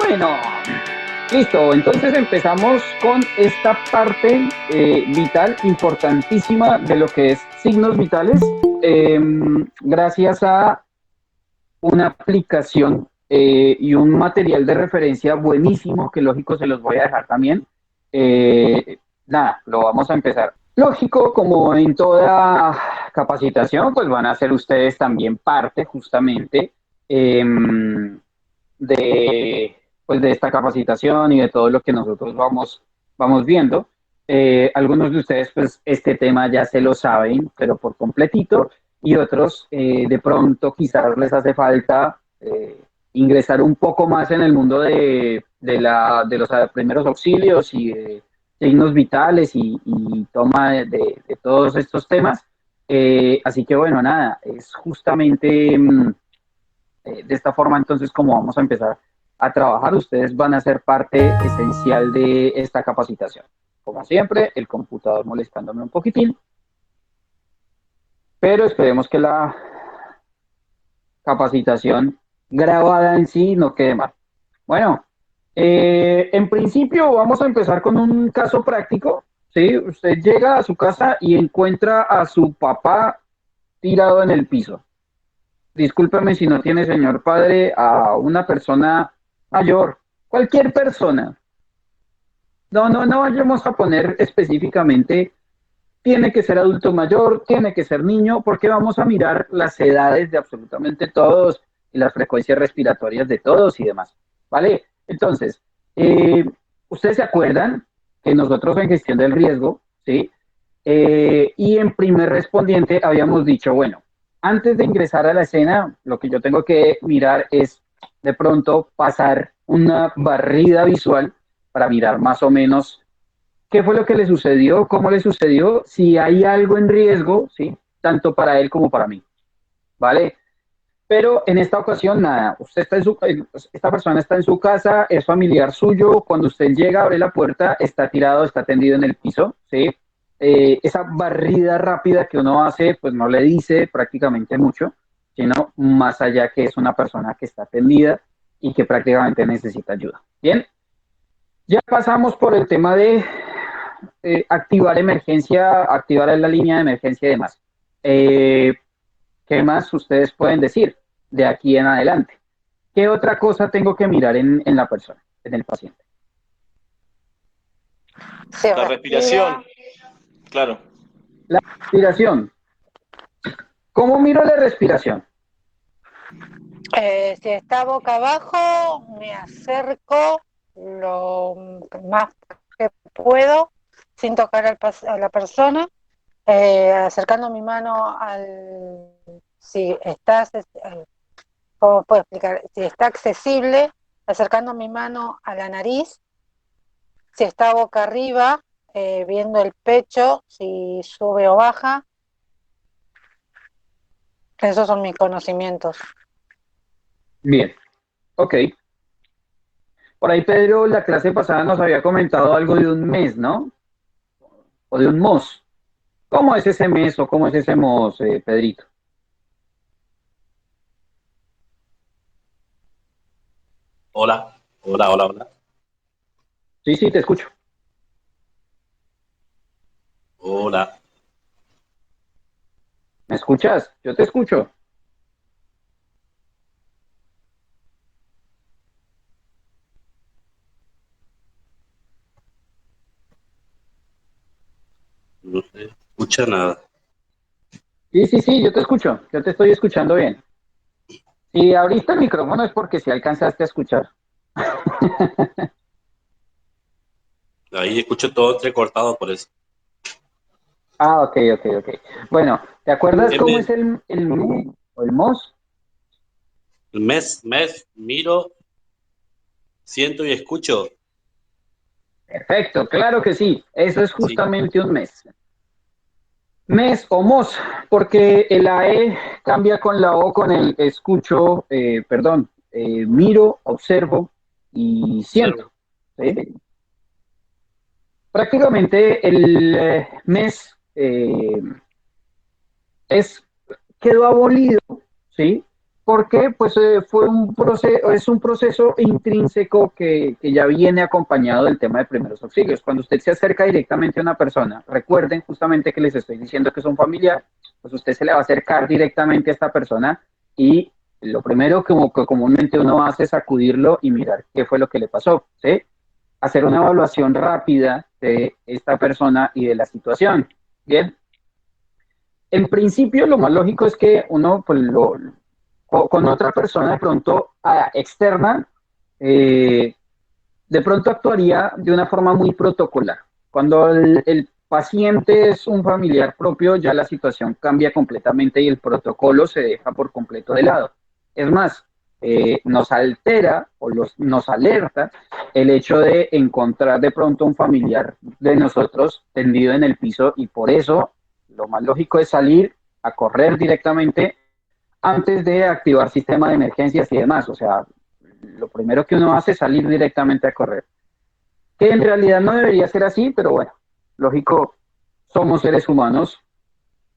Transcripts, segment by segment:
Bueno, listo. Entonces empezamos con esta parte vital, importantísima de lo que es signos vitales, eh, gracias a una aplicación y un material de referencia buenísimo, que lógico se los voy a dejar también. Nada, lo vamos a empezar. Lógico, como en toda capacitación, pues van a ser ustedes también parte justamente eh, de, pues de esta capacitación y de todo lo que nosotros vamos viendo. Algunos de ustedes, pues este tema ya se lo saben, pero por completito, y otros de pronto quizás les hace falta ingresar un poco más en el mundo de los primeros auxilios y de signos vitales y toma de todos estos temas. Así que bueno, nada, es justamente de esta forma entonces como vamos a empezar a trabajar. Ustedes van a ser parte esencial de esta capacitación. Como siempre, el computador molestándome un poquitín, pero esperemos que la capacitación grabada en sí no quede mal. Bueno, en principio vamos a empezar con un caso práctico. ¿Sí? Usted llega a su casa y encuentra a su papá tirado en el piso. Discúlpeme si no tiene, señor padre, a una persona mayor, cualquier persona. No vayamos a poner específicamente, tiene que ser adulto mayor, tiene que ser niño, porque vamos a mirar las edades de absolutamente todos y las frecuencias respiratorias de todos y demás. ¿Vale? Entonces, eh, ustedes se acuerdan que nosotros en gestión del riesgo, ¿sí? Y en primer respondiente habíamos dicho, bueno, antes de ingresar a la escena, lo que yo tengo que mirar es de pronto pasar una barrida visual para mirar más o menos qué fue lo que le sucedió, cómo le sucedió, si hay algo en riesgo, ¿sí? Tanto para él como para mí, ¿vale? Pero en esta ocasión, nada, usted está esta persona está en su casa, es familiar suyo, cuando usted llega, abre la puerta, está tirado, está tendido en el piso, ¿sí? Esa barrida rápida que uno hace, pues no le dice prácticamente mucho, sino más allá que es una persona que está tendida y que prácticamente necesita ayuda. Bien, ya pasamos por el tema de activar emergencia, activar la línea de emergencia y demás. Eh, ¿Qué más ustedes pueden decir de aquí en adelante? ¿Qué otra cosa tengo que mirar en la persona, en el paciente? Se La respira. respiración, claro. La respiración. ¿Cómo miro la respiración? Si está boca abajo, me acerco lo más que puedo sin tocar a la persona, acercando mi mano al... Si está, ¿cómo puedo explicar? Si está accesible, acercando mi mano a la nariz. Si está boca arriba, viendo el pecho, si sube o baja. Esos son mis conocimientos. Bien, ok. Por ahí Pedro, la clase pasada nos había comentado algo de un mes, ¿no? O de un MOS. ¿Cómo es ese mes o cómo es ese MOS, Pedrito? Hola, hola, hola, hola. Sí, sí, te escucho. Hola. ¿Me escuchas? Yo te escucho. No se escucha nada. Sí, sí, sí, yo te escucho. Yo te estoy escuchando bien. Si abriste el micrófono es porque si alcanzaste a escuchar. Ahí escucho todo entrecortado por eso. Ah, ok, ok, ok. Bueno, ¿te acuerdas cómo es M, el MOS? miro, siento y escucho. Perfecto, claro que sí. Eso es Sí, justamente un mes. Mes o MOS, porque el AE cambia con la O, con el escucho, perdón, miro, observo y siento. observo. ¿Sí? Prácticamente el mes es, quedó abolido, ¿sí? porque pues fue un proceso, es un proceso intrínseco que ya viene acompañado del tema de primeros auxilios. Cuando usted se acerca directamente a una persona, recuerden justamente que les estoy diciendo que es un familiar, pues usted se le va a acercar directamente a esta persona y lo primero que comúnmente uno hace es sacudirlo y mirar qué fue lo que le pasó, ¿sí? Hacer una evaluación rápida de esta persona y de la situación. Bien, en principio lo más lógico es que uno pues, con otra persona de pronto externa, eh, de pronto actuaría de una forma muy protocolar. Cuando el paciente es un familiar propio, ya la situación cambia completamente y el protocolo se deja por completo de lado. Es más, nos altera o nos alerta el hecho de encontrar de pronto un familiar de nosotros tendido en el piso y por eso lo más lógico es salir a correr directamente antes de activar sistema de emergencias y demás. O sea, lo primero que uno hace es salir directamente a correr. Que en realidad no debería ser así, pero bueno, lógico, somos seres humanos,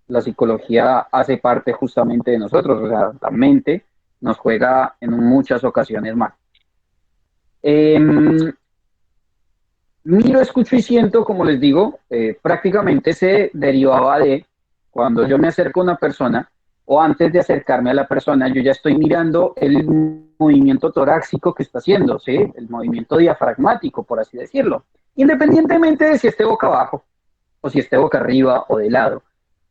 la psicología hace parte justamente de nosotros, o sea, la mente nos juega en muchas ocasiones mal. Eh, Miro, escucho y siento, como les digo, prácticamente se derivaba de cuando yo me acerco a una persona o antes de acercarme a la persona, yo ya estoy mirando el movimiento torácico que está haciendo, ¿sí? El movimiento diafragmático, por así decirlo, independientemente de si esté boca abajo o si esté boca arriba o de lado.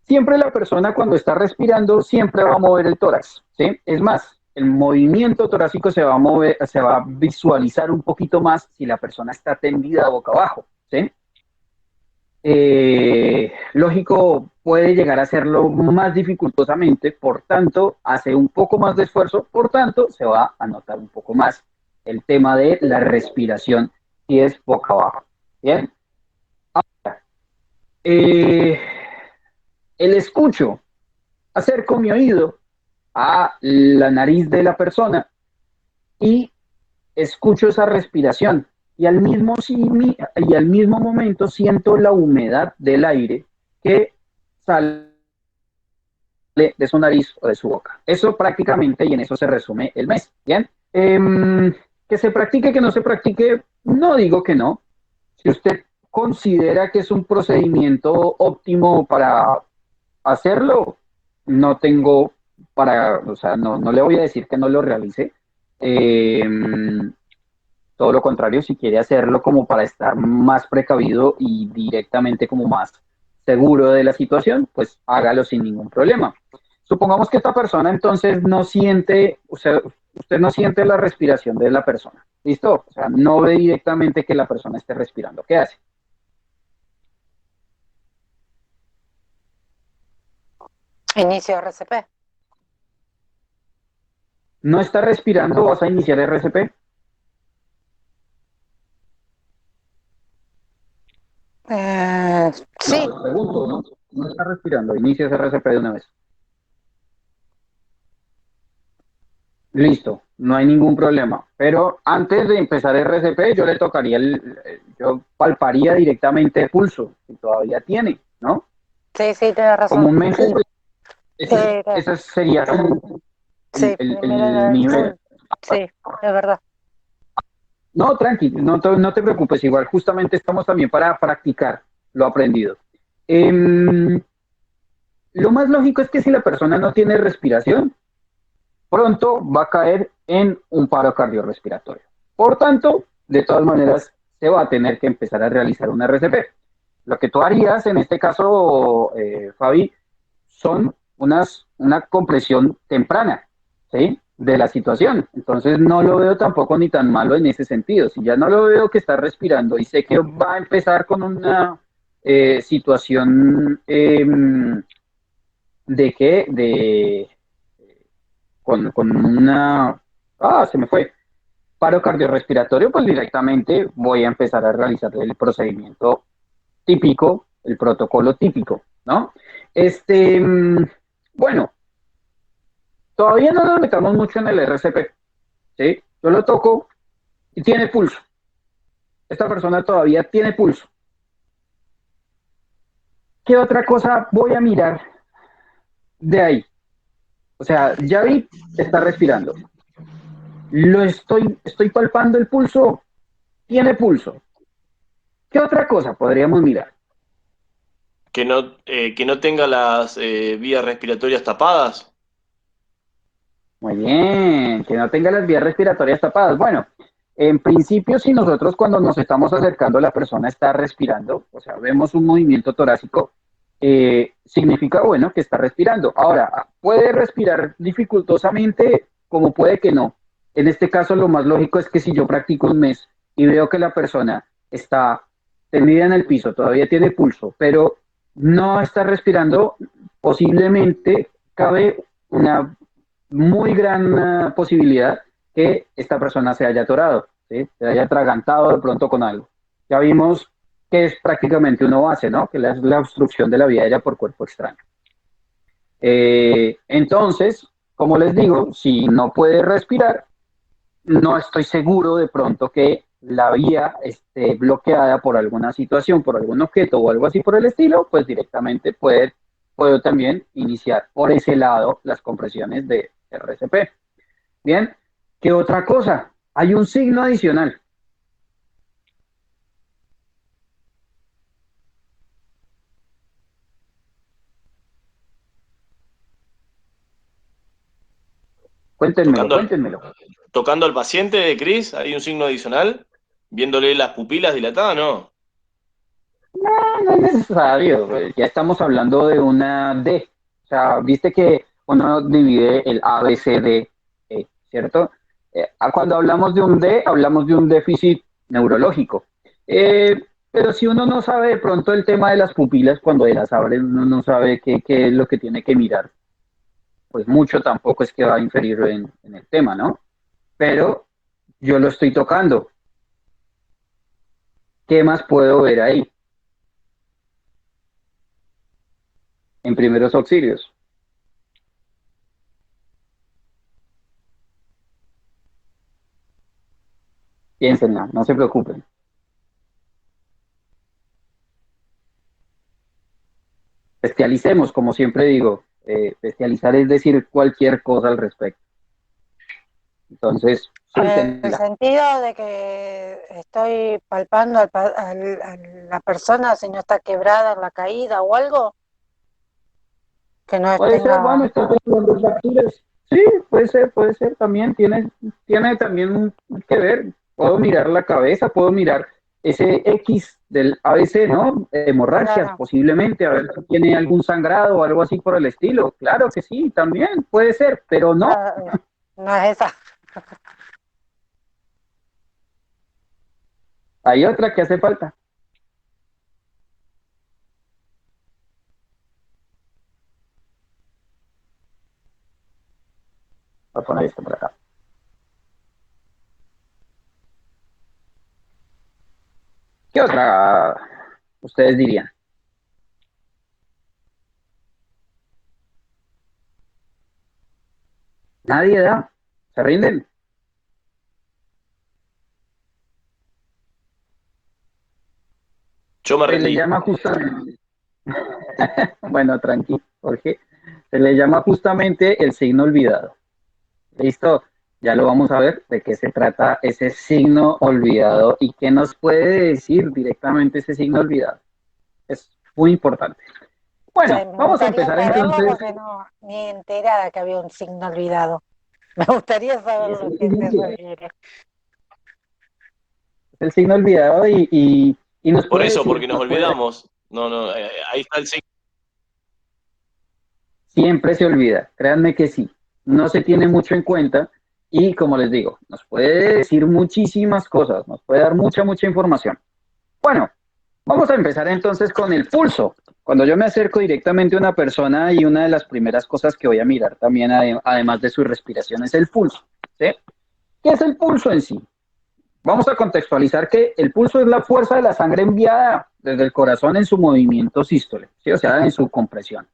Siempre la persona cuando está respirando siempre va a mover el tórax, ¿sí? Es más, el movimiento torácico se va a mover, se va a visualizar un poquito más si la persona está tendida boca abajo, ¿sí? Lógico, puede llegar a hacerlo más dificultosamente, por tanto, hace un poco más de esfuerzo, por tanto, se va a notar un poco más el tema de la respiración si es boca abajo. Bien, eh, el escucho, acerco mi oído a la nariz de la persona y escucho esa respiración y al mismo momento siento la humedad del aire que sale de su nariz o de su boca. Eso prácticamente y en eso se resume el mes. Bien, que se practique, que no se practique, no digo que no. Si usted considera que es un procedimiento óptimo para hacerlo, no tengo o sea, no le voy a decir que no lo realice. Eh, Todo lo contrario, si quiere hacerlo como para estar más precavido y directamente como más seguro de la situación, pues hágalo sin ningún problema. Supongamos que esta persona entonces no siente, o sea, usted no siente la respiración de la persona. ¿Listo? O sea, no ve directamente que la persona esté respirando. ¿Qué hace? Inicio RCP. ¿No está respirando? ¿Vas a iniciar RCP? Sí, No, pregunto, ¿no? No está respirando. Inicias RCP de una vez. Listo, no hay ningún problema. Pero antes de empezar RCP, yo le tocaría yo palparía directamente el pulso, si todavía tiene, ¿no? sí, sí, tienes razón. Comúnmente, Sí, ese sería como sí, el nivel. sí, es verdad. No, tranqui, no te preocupes, igual justamente estamos también para practicar lo aprendido. Em, lo más lógico es que si la persona no tiene respiración, pronto va a caer en un paro cardiorrespiratorio. Por tanto, de todas maneras, se va a tener que empezar a realizar una RCP. Lo que tú harías en este caso, Fabi, son una compresión temprana, ¿sí? De la situación. Entonces no lo veo tampoco ni tan malo en ese sentido. Si ya no lo veo que está respirando y sé que va a empezar con una situación de que, de, con una, se me fue, paro cardiorrespiratorio, pues directamente voy a empezar a realizar el procedimiento típico, el protocolo típico, ¿no? Bueno, todavía no nos metamos mucho en el RCP, ¿sí? Yo lo toco y tiene pulso. Esta persona todavía tiene pulso. ¿Qué otra cosa voy a mirar de ahí? O sea, ya vi, está respirando. Estoy palpando el pulso, tiene pulso. ¿Qué otra cosa podríamos mirar? Que no tenga las vías respiratorias tapadas. Muy bien, que no tenga las vías respiratorias tapadas. Bueno, en principio, si nosotros cuando nos estamos acercando, la persona está respirando, o sea, vemos un movimiento torácico, significa, bueno, que está respirando. Ahora, puede respirar dificultosamente, como puede que no. En este caso, lo más lógico es que si yo practico un mes y veo que la persona está tendida en el piso, todavía tiene pulso, pero no está respirando, posiblemente cabe una muy gran posibilidad que esta persona se haya atorado, ¿sí? Se haya atragantado de pronto con algo. Ya vimos que es prácticamente una base, ¿no? Que es la obstrucción de la vía aérea por cuerpo extraño. Entonces, como les digo, si no puede respirar, no estoy seguro de pronto que la vía esté bloqueada por alguna situación, por algún objeto o algo así por el estilo, pues directamente puedo también iniciar por ese lado las compresiones de RCP. Bien, ¿qué otra cosa? Hay un signo adicional. Cuéntenmelo, Tocando cuéntenmelo. tocando al paciente, Cris, hay un signo adicional. Viéndole las pupilas dilatadas, no. No es necesario, ya estamos hablando de una D. O sea, viste que uno divide el A, B, C, D, ¿cierto? Cuando hablamos de un D, hablamos de un déficit neurológico. Pero si uno no sabe de pronto el tema de las pupilas, cuando las abre, uno no sabe qué es lo que tiene que mirar, pues mucho tampoco es que va a inferir en el tema, ¿no? Pero yo lo estoy tocando. ¿Qué más puedo ver ahí en primeros auxilios? Piénsenla, no se preocupen. Especialicemos, como siempre digo. Especializar es decir cualquier cosa al respecto. Entonces, En el suéltenla. sentido de que estoy palpando a la persona si no está quebrada en la caída o algo, que no Puede ser, bueno, tenga... está teniendo fracturas. Sí, puede ser, también tiene también que ver. Puedo mirar la cabeza, puedo mirar ese X del ABC, ¿no? Hemorragias, Claro, posiblemente, a ver si tiene algún sangrado o algo así por el estilo. Claro que sí, también puede ser, pero no. no es esa. Hay otra que hace falta. Voy a poner esto por acá. ¿Qué otra ustedes dirían? Nadie da, se rinden. Yo me Se le rendí. llama justamente, bueno, tranquilo, Jorge, se le llama justamente el signo olvidado. ¿Listo? Ya lo vamos a ver de qué se trata ese signo olvidado y qué nos puede decir directamente ese signo olvidado. Es muy importante. Sí, Bueno, me vamos a gustaría empezar saberlo entonces. porque no, ni enterada que había un signo olvidado. Me gustaría saber Es lo el que signo se olvidado, refiere. es el signo olvidado y nos Por puede eso, decir, porque nos olvidamos. No, no, ahí está el signo. siempre se olvida, créanme que sí, no se tiene mucho en cuenta y como les digo, nos puede decir muchísimas cosas, nos puede dar mucha información. Bueno, vamos a empezar entonces con el pulso. Cuando yo me acerco directamente a una persona y una de las primeras cosas que voy a mirar también, además de su respiración, es el pulso. ¿Sí? ¿Qué es el pulso en sí? Vamos a contextualizar que el pulso es la fuerza de la sangre enviada desde el corazón en su movimiento sístole, ¿sí? O sea, en su compresión.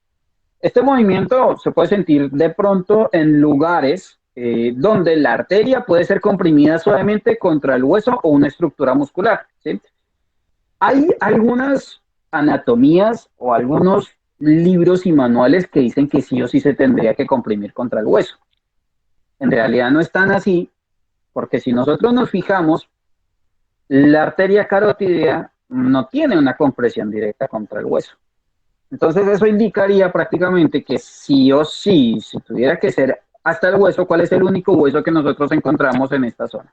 Este movimiento se puede sentir de pronto en lugares donde la arteria puede ser comprimida suavemente contra el hueso o una estructura muscular. ¿Sí? Hay algunas anatomías o algunos libros y manuales que dicen que sí o sí se tendría que comprimir contra el hueso. En realidad no es tan así, porque si nosotros nos fijamos, la arteria carótida no tiene una compresión directa contra el hueso. Entonces eso indicaría prácticamente que sí o sí, si tuviera que ser hasta el hueso, ¿cuál es el único hueso que nosotros encontramos en esta zona?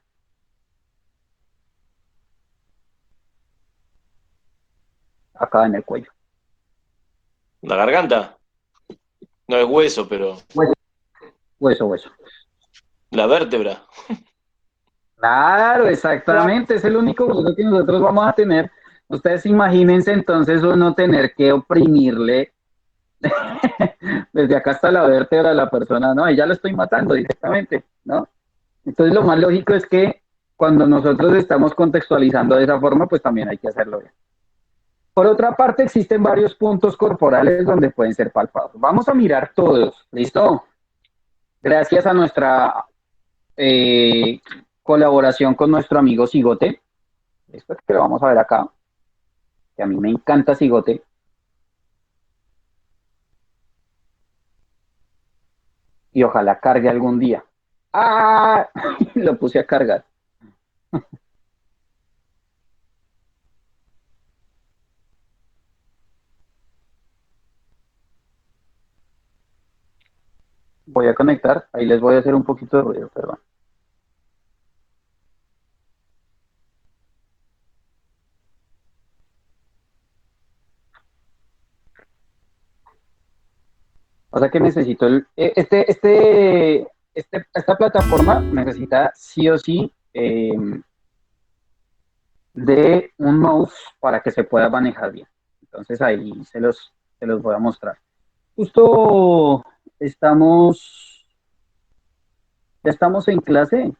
Acá en el cuello. La garganta. No es hueso, pero Hueso, hueso, hueso. la vértebra. Claro, exactamente, es el único hueso que nosotros vamos a tener. Ustedes imagínense entonces uno tener que oprimirle desde acá hasta la vértebra a la persona, no, y ya lo estoy matando directamente, ¿no? Entonces lo más lógico es que cuando nosotros estamos contextualizando de esa forma, pues también hay que hacerlo bien. Por otra parte, existen varios puntos corporales donde pueden ser palpados. Vamos a mirar todos, ¿listo? Gracias a nuestra eh, colaboración con nuestro amigo Cigote. Esto es que lo vamos a ver acá, que a mí me encanta Cigote. Y ojalá cargue algún día. ¡Ah! Lo puse a cargar. Voy a conectar. Ahí les voy a hacer un poquito de ruido, perdón. O sea que necesito esta plataforma necesita sí o sí de un mouse para que se pueda manejar bien. Entonces ahí se los voy a mostrar. Justo estamos, ya estamos en clase.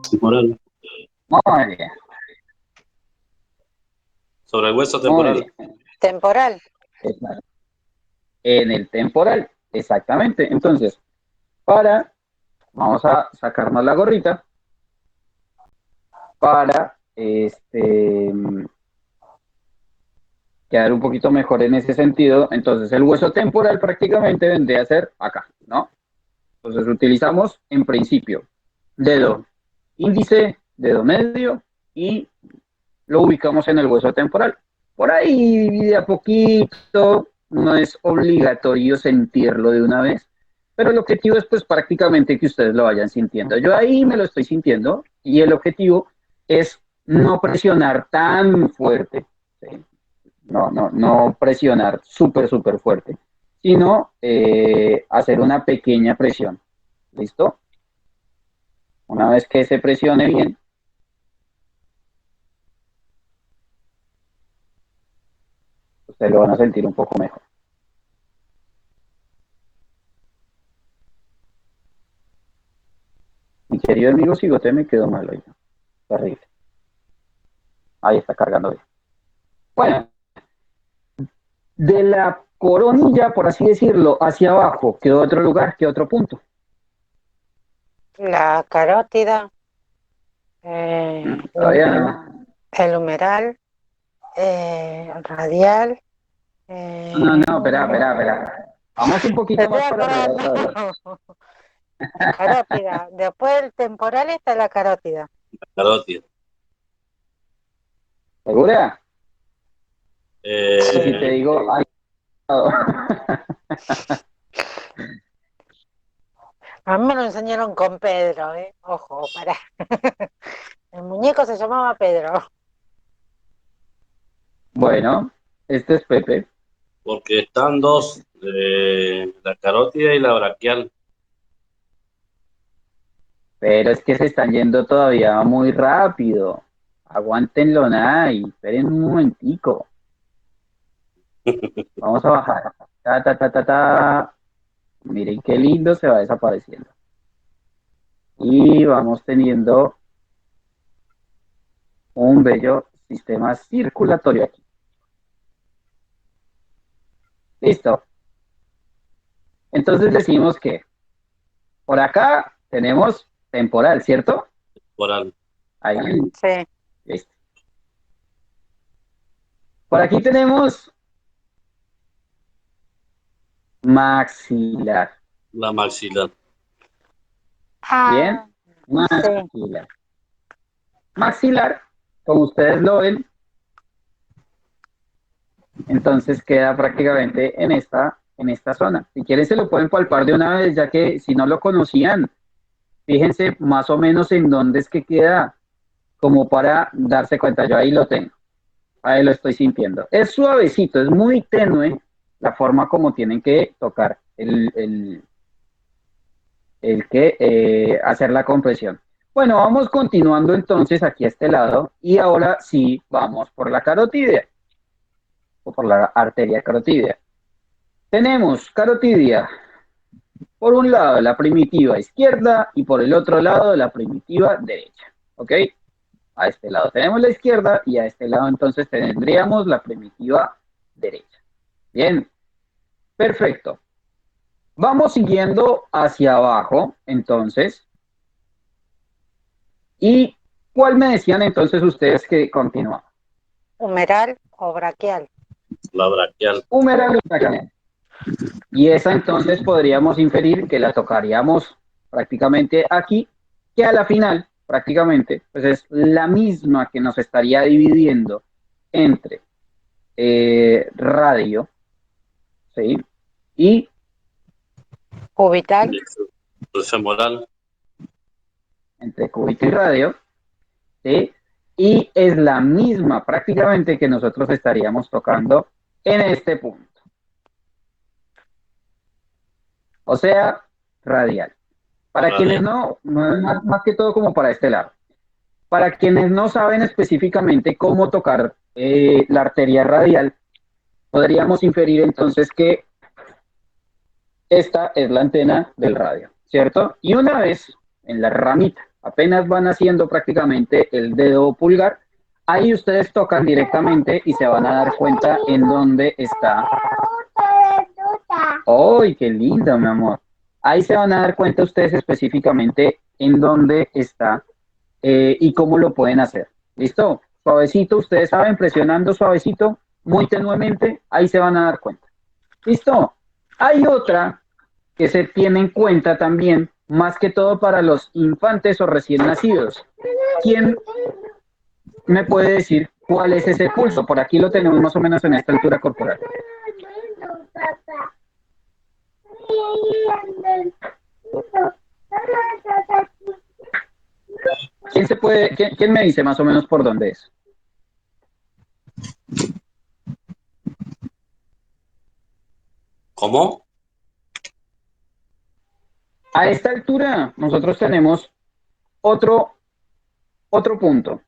Temporal. Muy bien, Sobre el hueso muy temporal. bien. Temporal. En el temporal, exactamente. Entonces, vamos a sacarnos la gorrita para quedar un poquito mejor en ese sentido. Entonces, el hueso temporal prácticamente vendría a ser acá, ¿no? Entonces, utilizamos en principio dedo índice, dedo medio y lo ubicamos en el hueso temporal. Por ahí, de a poquito, no es obligatorio sentirlo de una vez, pero el objetivo es pues prácticamente que ustedes lo vayan sintiendo. Yo ahí me lo estoy sintiendo y el objetivo es no presionar tan fuerte, ¿sí? No presionar súper fuerte, sino hacer una pequeña presión. ¿Listo? Una vez que se presione bien, ustedes lo van a sentir un poco mejor. Mi querido amigo Cigote me quedó mal hoy. Terrible. Ahí está cargando bien. Bueno, de la coronilla, por así decirlo, hacia abajo, quedó otro lugar, quedó otro punto. La carótida. Todavía no. El humeral. Radial. No, espera. Vamos un poquito más Estoy para arriba otra vez. acordando. La carótida. Después del temporal está la carótida. Carótida. ¿Segura? Y si te Eh, digo, ay, A mí me lo enseñaron con Pedro, ¿eh? Ojo, pará. El muñeco se llamaba Pedro. bueno, este es Pepe. porque están dos, la carótida y la braquial. Pero es que se están yendo todavía muy rápido. Aguántenlo, Nay. Esperen un momentico. Vamos a bajar. Ta, ta, ta, ta, ta. Miren qué lindo se va desapareciendo. Y vamos teniendo un bello sistema circulatorio aquí. Listo. Entonces decimos que por acá tenemos temporal, ¿cierto? Temporal. Ahí. Sí. Listo. Por aquí tenemos maxilar. La maxilar. Bien. Ah, sí. Maxilar. Maxilar, como ustedes lo ven, entonces queda prácticamente en esta zona. Si quieren se lo pueden palpar de una vez, ya que si no lo conocían, fíjense más o menos en dónde es que queda, como para darse cuenta. Yo ahí lo tengo, ahí lo estoy sintiendo. Es suavecito, es muy tenue la forma como tienen que tocar el que hacer la compresión. Bueno, vamos continuando entonces aquí a este lado y ahora sí vamos por la carotidia o por la arteria carotidia. Tenemos carotidia por un lado la primitiva izquierda y por el otro lado la primitiva derecha. ¿Ok? A este lado tenemos la izquierda y a este lado entonces tendríamos la primitiva derecha. Bien, perfecto. Vamos siguiendo hacia abajo, entonces. ¿Y cuál me decían entonces ustedes que continuaba? Humeral o braquial. La braquial. Humeral y braquial. Y esa entonces podríamos inferir que la tocaríamos prácticamente aquí, que a la final prácticamente pues es la misma que nos estaría dividiendo entre radio, ¿sí? Y Cubital. El femoral. entre cúbito y radio, ¿sí? Y es la misma prácticamente que nosotros estaríamos tocando en este punto. O sea, radial. Para Radial. quienes no es más que todo como para este lado. Para quienes no saben específicamente cómo tocar la arteria radial, podríamos inferir entonces que esta es la antena del radio, ¿cierto? Y una vez en la ramita, apenas van haciendo prácticamente el dedo pulgar, ahí ustedes tocan directamente y se van a dar cuenta en dónde está. ¡Ay, qué linda, mi amor! Ahí se van a dar cuenta ustedes específicamente en dónde está y cómo lo pueden hacer. ¿Listo? Suavecito, ustedes saben, presionando suavecito, muy tenuemente, ahí se van a dar cuenta. ¿Listo? Hay otra que se tiene en cuenta también, más que todo para los infantes o recién nacidos. ¿Quién me puede decir cuál es ese pulso? Por aquí lo tenemos más o menos en esta altura corporal. ¿Quién me dice más o menos por dónde es? ¿Cómo? A esta altura nosotros tenemos otro punto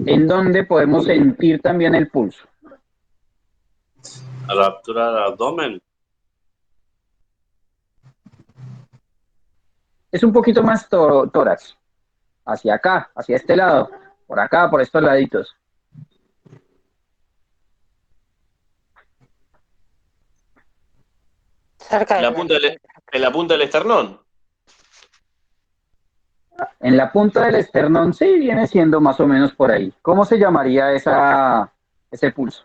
en donde podemos sentir también el pulso. A la altura del abdomen. Es un poquito más tórax, hacia acá, hacia este lado, por acá, por estos laditos. Cerca de En la punta del esternón. En la punta del esternón, sí, viene siendo más o menos por ahí. ¿Cómo se llamaría ese pulso?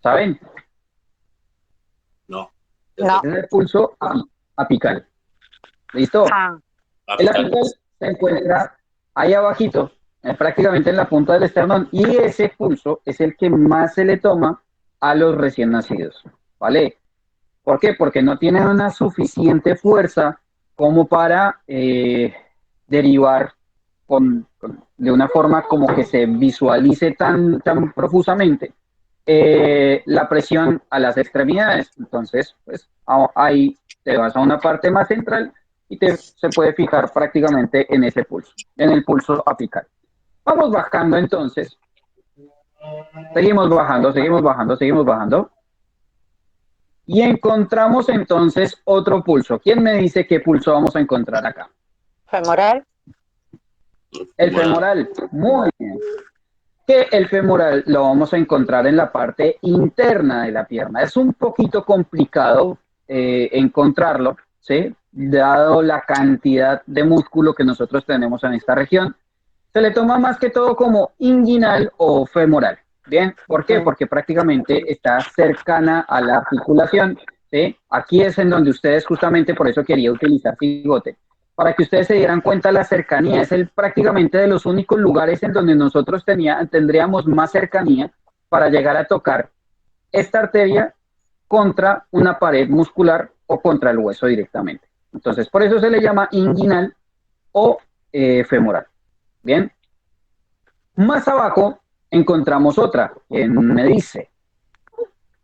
¿Saben? No. No. Es el pulso apical. ¿Listo? Ah, El Apical. apical se encuentra ahí abajito, prácticamente en la punta del esternón, y ese pulso es el que más se le toma a los recién nacidos, ¿vale? ¿Por qué? Porque no tienen una suficiente fuerza como para derivar de una forma como que se visualice tan profusamente la presión a las extremidades. Entonces, pues ahí te vas a una parte más central y se puede fijar prácticamente en ese pulso, en el pulso apical. Vamos bajando entonces. Seguimos bajando, seguimos bajando, seguimos bajando. Y encontramos entonces otro pulso. ¿Quién me dice qué pulso vamos a encontrar acá? femoral. El femoral. Muy bien. Que el femoral lo vamos a encontrar en la parte interna de la pierna. Es un poquito complicado encontrarlo, ¿sí? Dado la cantidad de músculo que nosotros tenemos en esta región. Se le toma más que todo como inguinal o femoral. ¿Bien? ¿Por qué? Porque prácticamente está cercana a la articulación, ¿sí? Aquí es en donde ustedes justamente, por eso quería utilizar cigote, para que ustedes se dieran cuenta la cercanía. Es prácticamente de los únicos lugares en donde nosotros tendríamos más cercanía para llegar a tocar esta arteria contra una pared muscular o contra el hueso directamente. Entonces, por eso se le llama inguinal o femoral. Bien. Más abajo encontramos otra, que me dice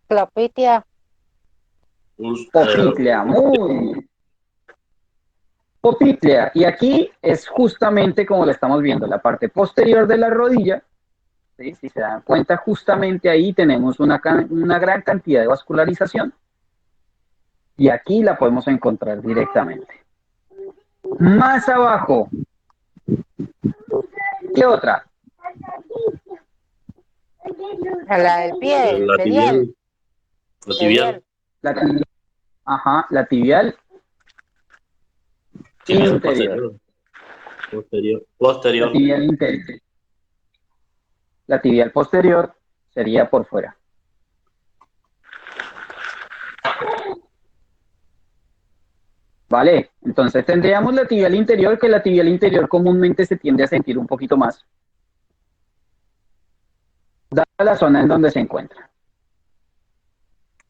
Clopitia. poplítea, muy poplítea. Y aquí es justamente como lo estamos viendo, la parte posterior de la rodilla. ¿Sí? Si se dan cuenta, justamente ahí tenemos una gran cantidad de vascularización. Y aquí la podemos encontrar directamente. Más abajo, ¿qué otra? La del pie, el La pedial. tibial. La tibial. La tibial. Ajá, la tibial Tibial interior. posterior. La Posterior. tibial interior. La tibial posterior sería por fuera. Vale, entonces tendríamos la tibial interior, que la tibial interior comúnmente se tiende a sentir un poquito más, dada la zona en donde se encuentra.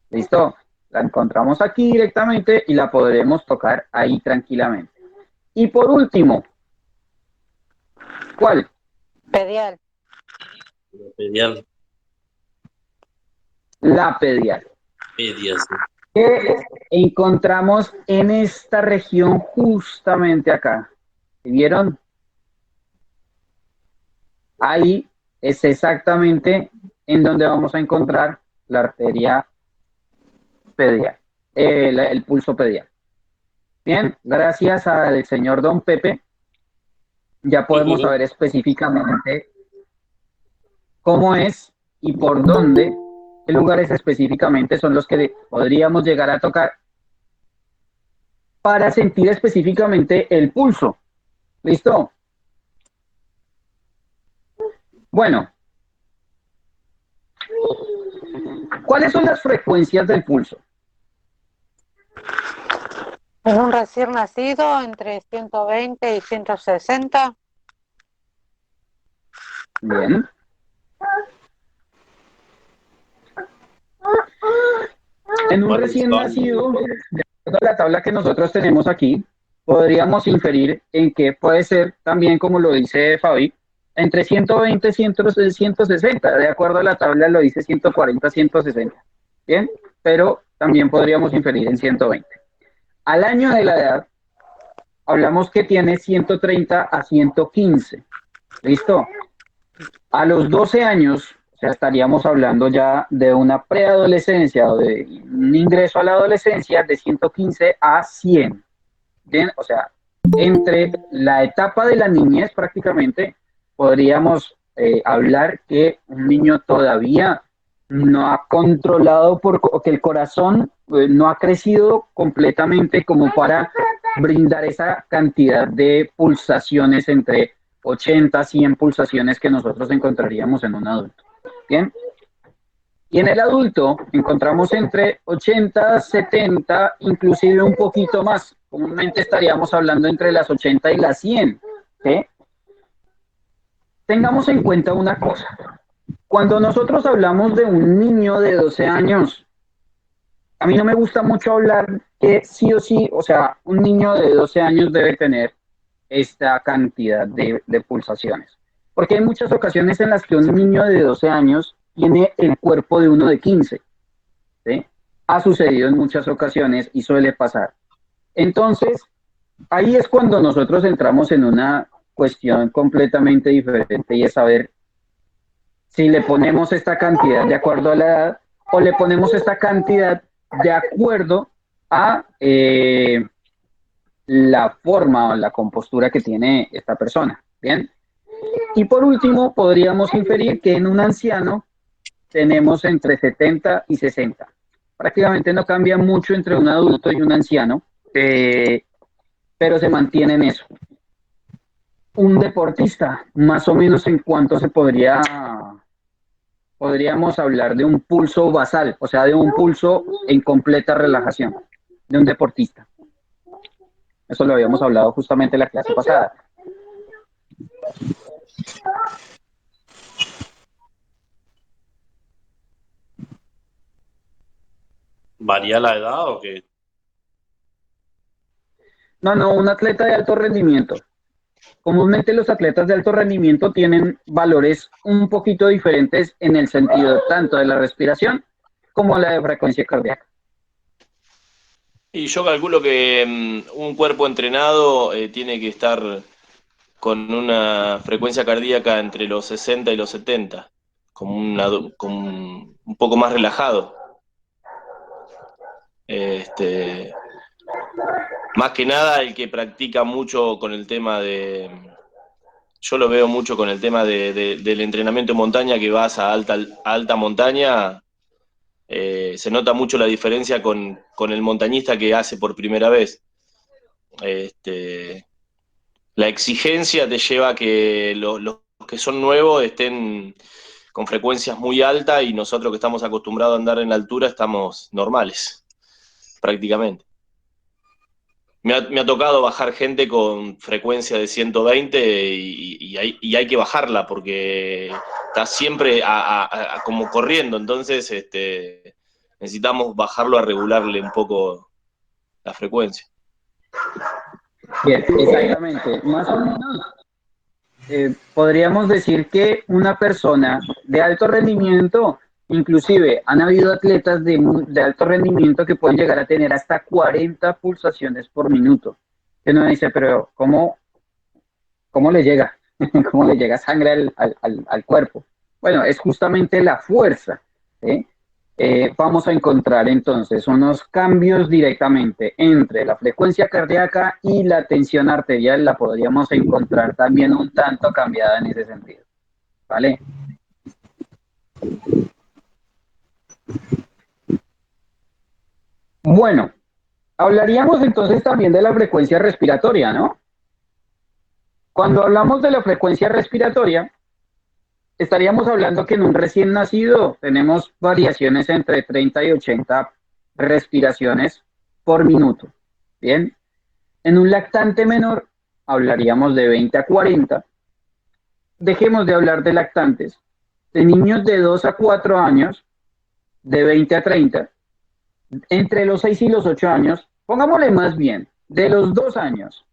¿Listo? La encontramos aquí directamente y la podremos tocar ahí tranquilamente. Y por último, ¿cuál? Pedial. La pedial. La pedial. Media, sí. Que encontramos en esta región justamente acá. ¿Vieron? Ahí es exactamente en donde vamos a encontrar la arteria pedial, el pulso pedial. Bien, gracias al señor Don Pepe, ya podemos saber específicamente cómo es y por dónde, qué lugares específicamente son los que podríamos llegar a tocar para sentir específicamente el pulso. ¿Listo? Bueno, ¿cuáles son las frecuencias del pulso? En un recién nacido, entre 120 y 160. Bien. En un recién nacido, de acuerdo a la tabla que nosotros tenemos aquí, podríamos inferir en que puede ser también, como lo dice Fabi, entre 120 y 160. De acuerdo a la tabla lo dice 140, 160. Bien, pero también podríamos inferir en 120. Al año de la edad, hablamos que tiene 130 a 115. ¿Listo? A los 12 años, o sea, estaríamos hablando ya de una preadolescencia o de un ingreso a la adolescencia de 115 a 100. Bien, o sea, entre la etapa de la niñez prácticamente podríamos hablar que un niño todavía no ha controlado, que el corazón no ha crecido completamente como para brindar esa cantidad de pulsaciones entre 80, 100 pulsaciones que nosotros encontraríamos en un adulto. Bien. Y en el adulto encontramos entre 80, 70, inclusive un poquito más. Comúnmente estaríamos hablando entre las 80 y las 100. ¿Sí? Tengamos en cuenta una cosa. Cuando nosotros hablamos de un niño de 12 años, a mí no me gusta mucho hablar que sí o sí, o sea, un niño de 12 años debe tener esta cantidad de pulsaciones. Porque hay muchas ocasiones en las que un niño de 12 años tiene el cuerpo de uno de 15. ¿Sí? Ha sucedido en muchas ocasiones y suele pasar. Entonces, ahí es cuando nosotros entramos en una cuestión completamente diferente y es saber si le ponemos esta cantidad de acuerdo a la edad o le ponemos esta cantidad de acuerdo a la forma o la compostura que tiene esta persona. Bien. Y por último, podríamos inferir que en un anciano tenemos entre 70 y 60. Prácticamente no cambia mucho entre un adulto y un anciano, pero se mantiene en eso. Un deportista, más o menos en cuánto podríamos hablar de un pulso basal, o sea, de un pulso en completa relajación de un deportista. Eso lo habíamos hablado justamente en la clase pasada. ¿Varía la edad o qué? No, un atleta de alto rendimiento. Comúnmente los atletas de alto rendimiento tienen valores un poquito diferentes en el sentido tanto de la respiración como la de frecuencia cardíaca. Y yo calculo que un cuerpo entrenado tiene que estar con una frecuencia cardíaca entre los 60 y los 70, como un poco más relajado. Más que nada el que practica mucho con el tema yo lo veo mucho con el tema del entrenamiento en montaña, que vas a alta montaña, se nota mucho la diferencia con el montañista que hace por primera vez. La exigencia te lleva a que los que son nuevos estén con frecuencias muy altas y nosotros que estamos acostumbrados a andar en la altura estamos normales, prácticamente. Me ha tocado bajar gente con frecuencia de 120 y hay que bajarla porque está siempre como corriendo, entonces necesitamos bajarlo a regularle un poco la frecuencia. Bien, exactamente. Más o menos podríamos decir que una persona de alto rendimiento, inclusive han habido atletas de alto rendimiento que pueden llegar a tener hasta 40 pulsaciones por minuto. Que uno dice, pero ¿cómo le llega? ¿Cómo le llega sangre al cuerpo? Bueno, es justamente la fuerza. ¿Sí? Vamos a encontrar entonces unos cambios directamente entre la frecuencia cardíaca y la tensión arterial, la podríamos encontrar también un tanto cambiada en ese sentido. ¿Vale? Bueno, hablaríamos entonces también de la frecuencia respiratoria, ¿no? Cuando hablamos de la frecuencia respiratoria, estaríamos hablando que en un recién nacido tenemos variaciones entre 30 y 80 respiraciones por minuto. Bien, en un lactante menor hablaríamos de 20 a 40. Dejemos de hablar de lactantes. De niños de 2 a 4 años, de 20 a 30. Entre los 6 y los 8 años, pongámosle más bien, de los 2 años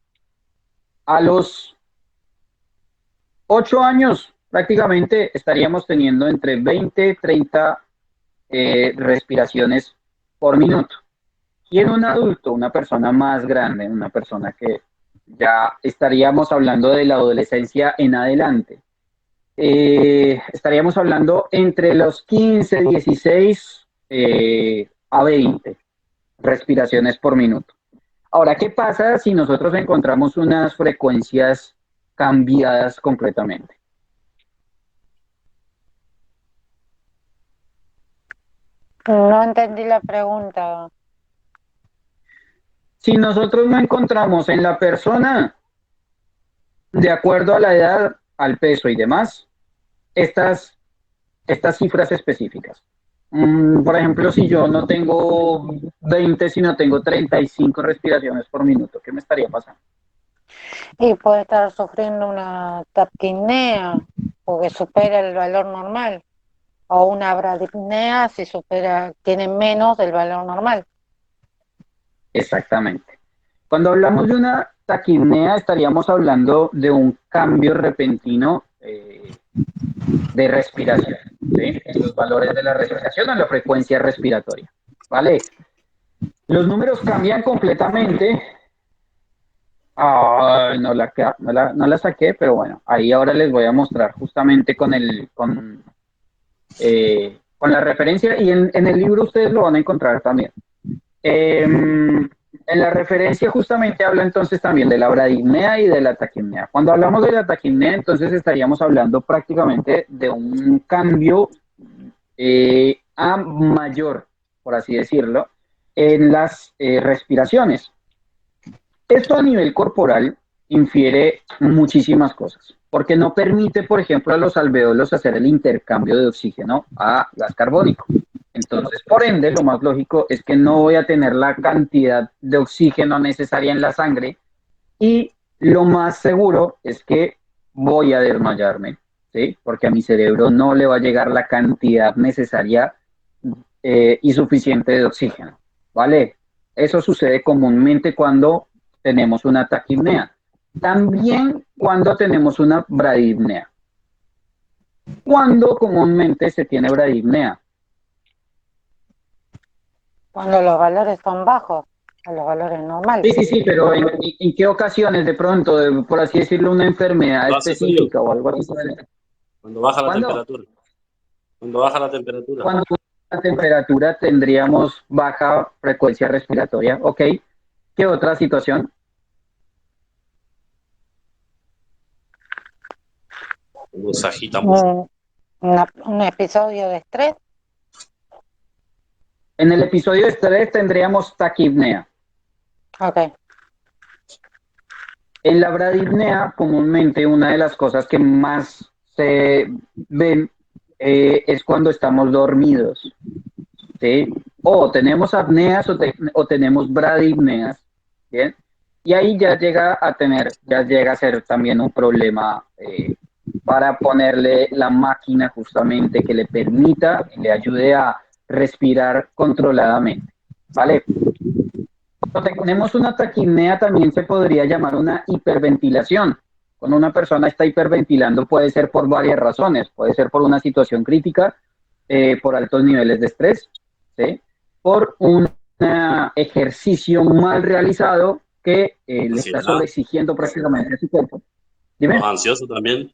a los 8 años, prácticamente estaríamos teniendo entre 20 y 30 respiraciones por minuto. Y en un adulto, una persona más grande, una persona que ya estaríamos hablando de la adolescencia en adelante, estaríamos hablando entre los 15, 16 a 20 respiraciones por minuto. Ahora, ¿qué pasa si nosotros encontramos unas frecuencias cambiadas completamente? No entendí la pregunta. Si nosotros no encontramos en la persona, de acuerdo a la edad, al peso y demás, estas cifras específicas. Por ejemplo, si yo no tengo 20, sino tengo 35 respiraciones por minuto, ¿qué me estaría pasando? Y puede estar sufriendo una taquipnea porque supera el valor normal, o una bradipnea si supera, tiene menos del valor normal. Exactamente. Cuando hablamos de una taquipnea, estaríamos hablando de un cambio repentino de respiración, ¿sí? En los valores de la respiración o en la frecuencia respiratoria, ¿vale? Los números cambian completamente. Ay, no la saqué, pero bueno, ahí ahora les voy a mostrar justamente con la referencia y en el libro ustedes lo van a encontrar también. En la referencia justamente habla entonces también de la bradipnea y de la taquipnea. Cuando hablamos de la taquipnea, entonces estaríamos hablando prácticamente de un cambio a mayor, por así decirlo, en las respiraciones. Esto a nivel corporal infiere muchísimas cosas, porque no permite, por ejemplo, a los alveolos hacer el intercambio de oxígeno a gas carbónico. Entonces, por ende, lo más lógico es que no voy a tener la cantidad de oxígeno necesaria en la sangre y lo más seguro es que voy a desmayarme, ¿sí? Porque a mi cerebro no le va a llegar la cantidad necesaria y suficiente de oxígeno, ¿vale? Eso sucede comúnmente cuando tenemos una taquipnea. También cuando tenemos una bradipnea. ¿Cuándo comúnmente se tiene bradipnea? Cuando los valores son bajos, o los valores normales. Sí, pero ¿en qué ocasiones de pronto, por así decirlo, una enfermedad Cuando hace frío, específica o algo así? cuando baja la ¿Cuándo? temperatura. Cuando baja la temperatura. Cuando la temperatura tendríamos baja frecuencia respiratoria, ¿ok? ¿Qué otra situación? Cuando se agita mucho. Un episodio de estrés. En el episodio de estrés tendríamos taquipnea. Ok. En la bradipnea, comúnmente una de las cosas que más se ven es cuando estamos dormidos, ¿sí? O tenemos apneas o tenemos bradipneas, ¿bien? Y ahí ya llega a ser también un problema para ponerle la máquina justamente que le permita, le ayude a respirar controladamente, ¿vale? Cuando tenemos una taquipnea también se podría llamar una hiperventilación. Cuando una persona está hiperventilando puede ser por varias razones, puede ser por una situación crítica, por altos niveles de estrés, ¿sí? Por un ejercicio mal realizado que le está Ansiedad. sobreexigiendo prácticamente a su cuerpo. Dime. Los ansiosos también.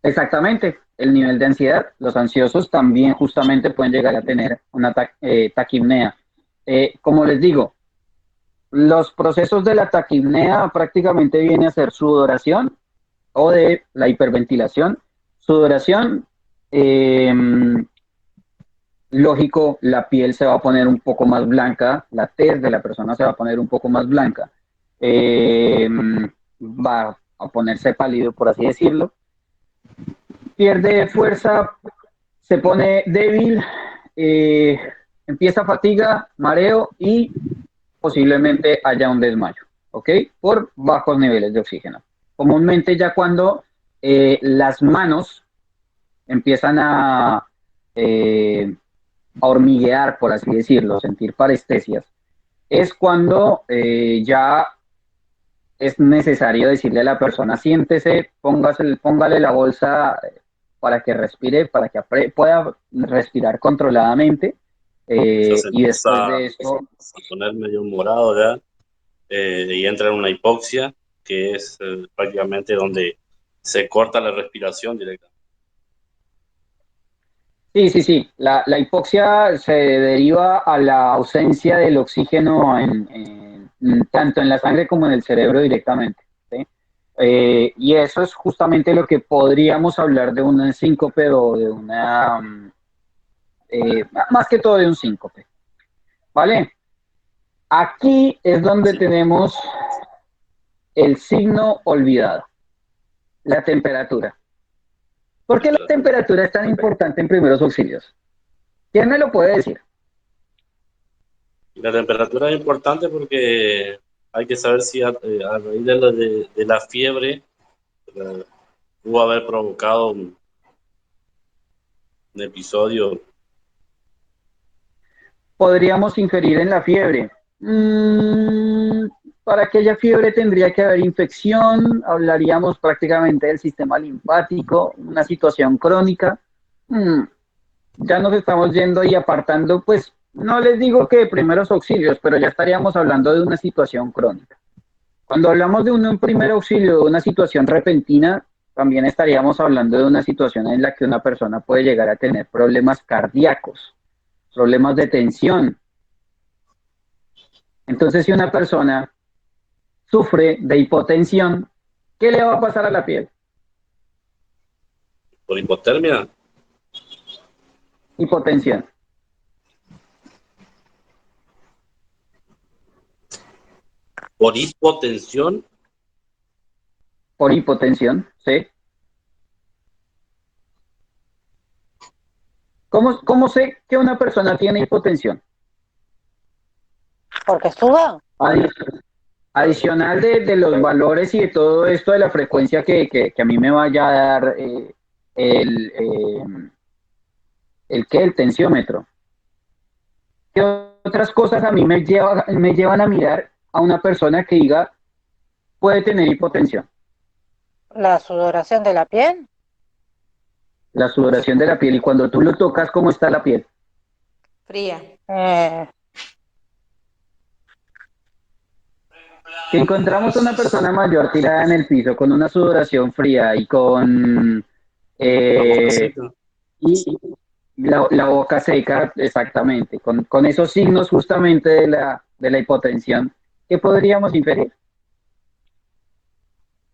Exactamente, el nivel de ansiedad. Los ansiosos también justamente pueden llegar a tener una taquipnea. Como les digo, los procesos de la taquipnea prácticamente viene a ser sudoración o de la hiperventilación. Sudoración, eh, lógico, la piel se va a poner un poco más blanca, la tez de la persona se va a poner un poco más blanca, eh, va a ponerse pálido, por así decirlo, pierde fuerza, se pone débil, eh, empieza fatiga, mareo y posiblemente haya un desmayo, ¿ok? Por bajos niveles de oxígeno. Comúnmente ya cuando las manos empiezan a hormiguear, por así decirlo, sentir parestesias, es cuando ya es necesario decirle a la persona, siéntese, póngale la bolsa para que respire, para que pueda respirar controladamente. Ya se Y empieza después a de esto, poner medio morado ya. Y entra en una hipoxia, que es prácticamente donde se corta la respiración directamente. sí, la hipoxia se deriva a la ausencia del oxígeno tanto en la sangre como en el cerebro directamente, ¿sí? Y eso es justamente lo que podríamos hablar de una síncope o de más que todo de un síncope, ¿vale? Aquí es donde Sí. tenemos el signo olvidado, la temperatura. ¿Por qué la temperatura es tan importante en primeros auxilios? ¿Quién me lo puede decir? La temperatura es importante porque hay que saber si a raíz de la fiebre pudo haber provocado un episodio. Podríamos inferir en la fiebre. Para aquella fiebre tendría que haber infección, hablaríamos prácticamente del sistema linfático, una situación crónica. Ya nos estamos yendo y apartando, pues no les digo que de primeros auxilios, pero ya estaríamos hablando de una situación crónica. Cuando hablamos de un primer auxilio, de una situación repentina, también estaríamos hablando de una situación en la que una persona puede llegar a tener problemas cardíacos, problemas de tensión. Entonces, si una persona sufre de hipotensión, ¿qué le va a pasar a la piel? Por hipotermia. Hipotensión. Por hipotensión. Por hipotensión, ¿sí? ¿Cómo sé que una persona tiene hipotensión? Porque suda. Adicional de los valores y de todo esto de la frecuencia que a mí me vaya a dar el tensiómetro. ¿Qué otras cosas a mí me llevan a mirar a una persona que diga puede tener hipotensión? La sudoración de la piel. La sudoración de la piel, y cuando tú lo tocas, ¿cómo está la piel? Fría. Si encontramos una persona mayor tirada en el piso con una sudoración fría y con y la boca seca, exactamente, con esos signos justamente de la hipotensión, ¿qué podríamos inferir?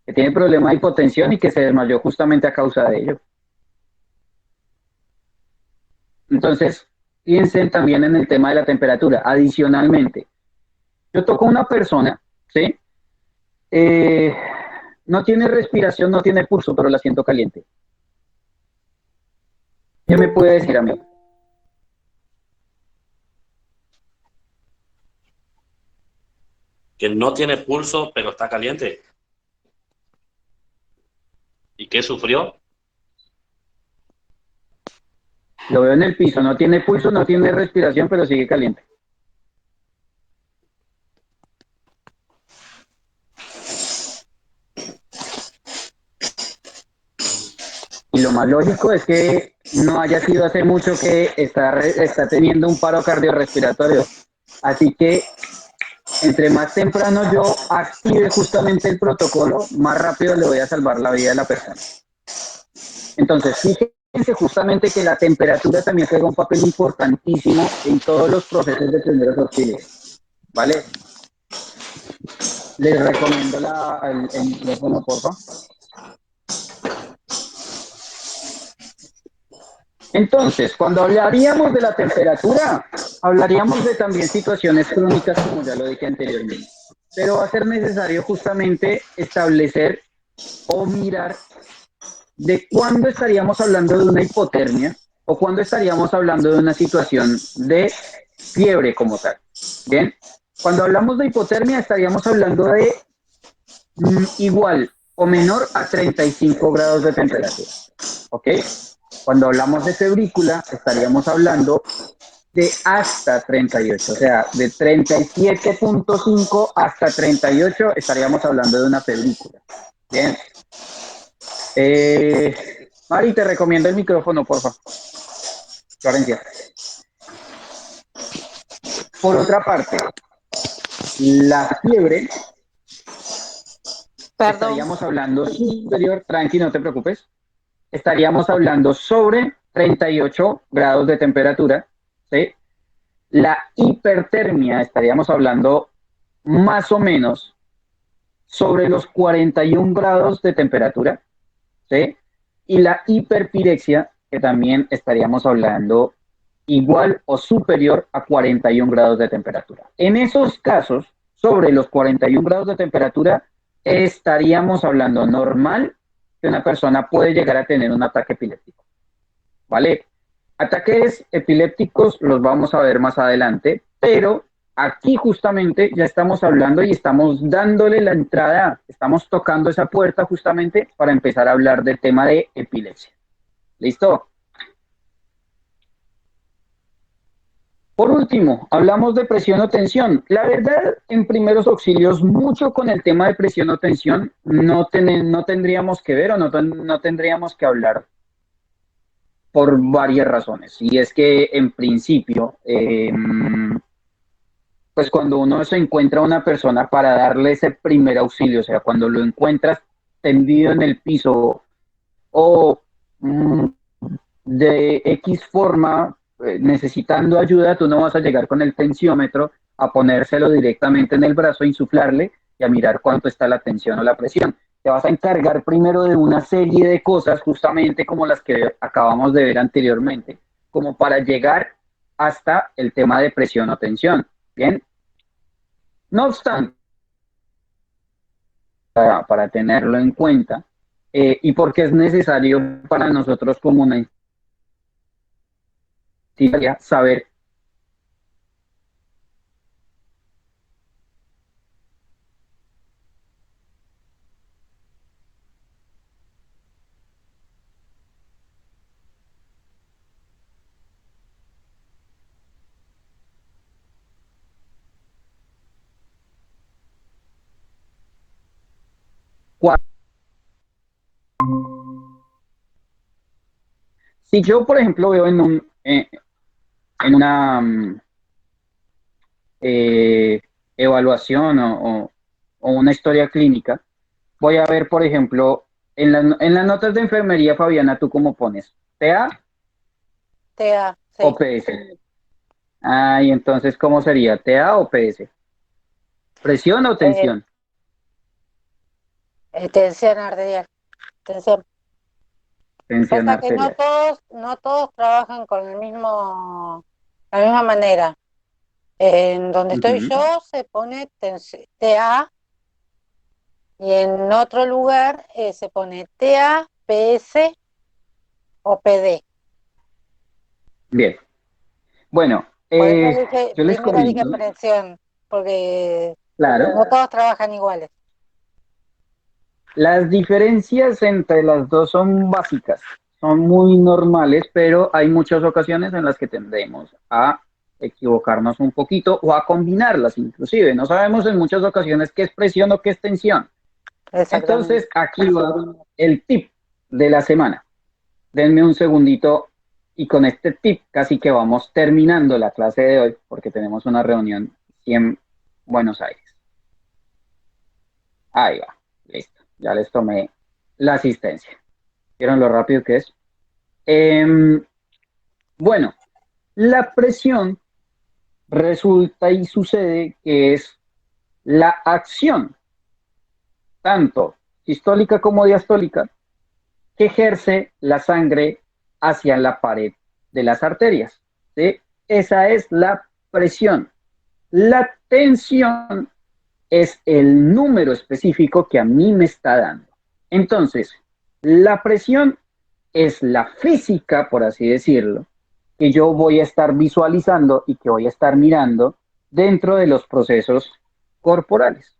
Que tiene problema de hipotensión y que se desmayó justamente a causa de ello. Entonces, piensen también en el tema de la temperatura. Adicionalmente, yo toco a una persona, ¿sí? No tiene respiración, no tiene pulso, pero la siento caliente. ¿Qué me puede decir a mí? Que no tiene pulso, pero está caliente. ¿Y qué sufrió? Lo veo en el piso, no tiene pulso, no tiene respiración, pero sigue caliente. Y lo más lógico es que no haya sido hace mucho que está teniendo un paro cardiorrespiratorio. Así que entre más temprano yo active justamente el protocolo, más rápido le voy a salvar la vida a la persona. Entonces, fíjense justamente que la temperatura también juega un papel importantísimo en todos los procesos de primeros auxilios. ¿Vale? Les recomiendo el teléfono, por favor. Entonces, cuando hablaríamos de la temperatura, hablaríamos de también situaciones crónicas, como ya lo dije anteriormente. Pero va a ser necesario justamente establecer o mirar de cuándo estaríamos hablando de una hipotermia o cuándo estaríamos hablando de una situación de fiebre como tal. Bien, cuando hablamos de hipotermia estaríamos hablando de igual o menor a 35 grados de temperatura. ¿Ok? Cuando hablamos de febrícula, estaríamos hablando de hasta 38, o sea, de 37.5 hasta 38 estaríamos hablando de una febrícula. Bien. Mari, te recomiendo el micrófono, por favor. Florencia. Por otra parte, la fiebre, estaríamos hablando superior, tranqui, no te preocupes. Estaríamos hablando sobre 38 grados de temperatura, ¿sí? La hipertermia, estaríamos hablando más o menos sobre los 41 grados de temperatura, ¿sí? Y la hiperpirexia, que también estaríamos hablando igual o superior a 41 grados de temperatura. En esos casos, sobre los 41 grados de temperatura, estaríamos hablando normal que una persona puede llegar a tener un ataque epiléptico. ¿Vale? Ataques epilépticos los vamos a ver más adelante, pero aquí justamente ya estamos hablando y estamos dándole la entrada, estamos tocando esa puerta justamente para empezar a hablar del tema de epilepsia. ¿Listo? Por último, hablamos de presión o tensión. La verdad, en primeros auxilios, mucho con el tema de presión o tensión no tendríamos que ver o no tendríamos que hablar por varias razones. Y es que, en principio, pues cuando uno se encuentra a una persona para darle ese primer auxilio, o sea, cuando lo encuentras tendido en el piso o de X forma, necesitando ayuda, tú no vas a llegar con el tensiómetro a ponérselo directamente en el brazo, a insuflarle y a mirar cuánto está la tensión o la presión. Te vas a encargar primero de una serie de cosas, justamente como las que acabamos de ver anteriormente, como para llegar hasta el tema de presión o tensión. Bien. No obstante, para tenerlo en cuenta, y porque es necesario para nosotros como una entidad saber cuál. Si yo, por ejemplo, veo en una eh, evaluación o una historia clínica, voy a ver, por ejemplo, en las notas de enfermería, Fabiana, ¿tú cómo pones? ¿TA TA, sí. o PS? Ah, y entonces, ¿cómo sería? ¿TA o PS? ¿Presión o tensión? Tensión arterial. Tensión. Tensión Pasa que arterial. no todos trabajan con la misma manera. En donde estoy Ujú. yo se pone TA y en otro lugar se pone TA, PS o PD. Bien. Bueno, Por eso dije, yo les primero dije comento, presión, porque claro, no todos trabajan iguales. las diferencias entre las dos son básicas, son muy normales, pero hay muchas ocasiones en las que tendemos a equivocarnos un poquito o a combinarlas inclusive. No sabemos en muchas ocasiones qué es presión o qué es tensión. Exactamente. Entonces, aquí va el tip de la semana. Denme un segundito y con este tip casi que vamos terminando la clase de hoy porque tenemos una reunión en Buenos Aires. Ahí va, listo. Ya les tomé la asistencia. ¿Vieron lo rápido que es? Bueno, la presión resulta y sucede que es la acción, tanto sistólica como diastólica, que ejerce la sangre hacia la pared de las arterias. ¿Sí? Esa es la presión. La tensión es el número específico que a mí me está dando. Entonces, la presión es la física, por así decirlo, que yo voy a estar visualizando y que voy a estar mirando dentro de los procesos corporales.